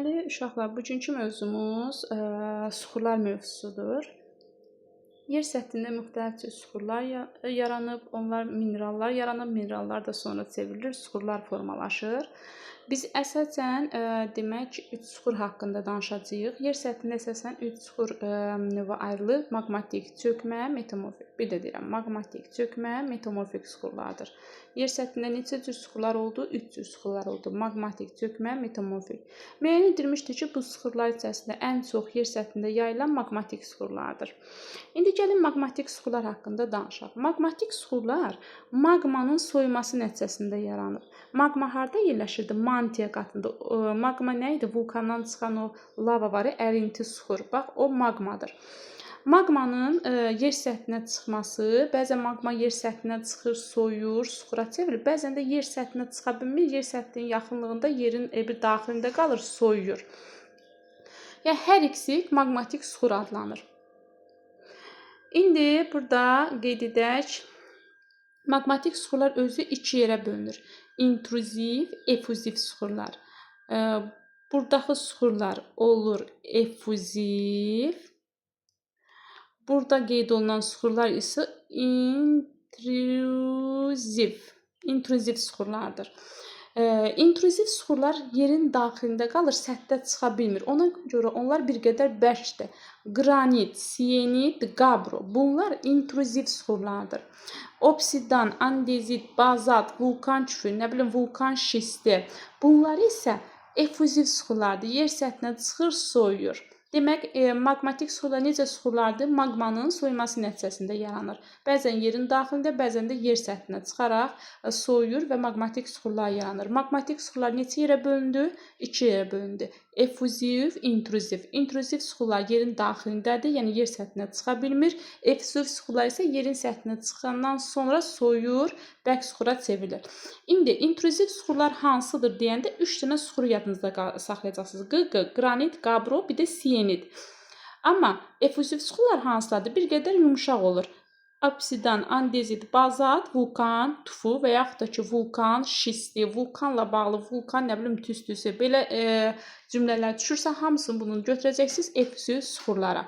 Deməli, uşaqlar, bugünkü mövzumuz suxurlar mövzusudur. Yer səthində müxtəlif cür suxurlar yaranıb, onlar minerallar yaranıb, minerallar da sonra çevrilir, suxurlar formalaşır. Biz əsasən demək 3 suxur haqqında danışacağıq. Yer səthində əsasən 3 suxur növə ayrılır. Maqmatik, çökmə, metamorfik. Bir də deyirəm, maqmatik, çökmə, metamorfik suxurlardır. Yer səthində neçə cür suxurlar oldu? 3 cür suxurlar oldu. Maqmatik, çökmə, metamorfik. Müəyyən edilmişdir ki, bu suxurlar içərisində ən çox yer səthində yayılan maqmatik suxurlardır. İndi gəlin maqmatik suxurlar haqqında danışaq. Maqmatik suxurlar maqmanın soyuması nəticəsində yaranıb. Maqma harda yerləşirdi? Mantia qatında. Maqma nə idi? Vulkandan çıxan o lava var, ərinti suxur. Bax, o maqmadır. Maqmanın yer səthinə çıxması, bəzən maqma yer səthinə çıxır, soyuyur, suxura çevrilir. Bəzən də yer səthinə çıxa bilmir, yer səthinin yaxınlığında yerin bir daxilində qalır, soyuyur. Yəni hər ikisi maqmatik suxur adlanır. İndi burada qeyd edək, maqmatik suxurlar özü 2 yerə bölünür. İntruziv, effuziv suxurlar. Buradakı suxurlar olur effuziv. Burada qeyd olunan suxurlar isə intruziv suxurlardır. İntruziv suxurlar yerin daxilində qalır, səthdə çıxa bilmir. Ona görə onlar bir qədər bərkdir. Qranit, sienit, qabro. Bunlar intruziv suxurlardır. Obsidan, andezit, bazalt, vulkan küfü, vulkan şisti. Bunlar isə effuziv suxurlardır. Yer səthinə çıxır, soyuyur. Demək, maqmatik suxurlar necə suxurlardır? Maqmanın soyuması nəticəsində yaranır. Bəzən yerin daxilində, bəzən də yer səthinə çıxaraq soyuyur və maqmatik suxurlar yaranır. Maqmatik suxurlar neçə yerə bölündü? 2 yerə bölündü. Effuziv, intruziv. İntruziv suxurlar yerin daxilindədir, yəni yer səthinə çıxa bilmir. Effuziv suxurlar isə yerin səthinə çıxandan sonra soyuyur, bərk suxura çevrilir. İndi intruziv suxurlar hansıdır deyəndə 3 dənə suxuru yadınızda saxlayacaqsınız. Qranit, qabro, bir də sienit. Amma effuziv suxurlar hansılardır? Bir qədər yumşaq olur. Obsidan, andezit, bazalt, vulkan, tufu və yaxud da ki, vulkan, şisti, vulkanla bağlı, vulkan, tüstüsü, belə cümlələr düşürsə, hamısını bunu götürəcəksiniz effuziv suxurlara.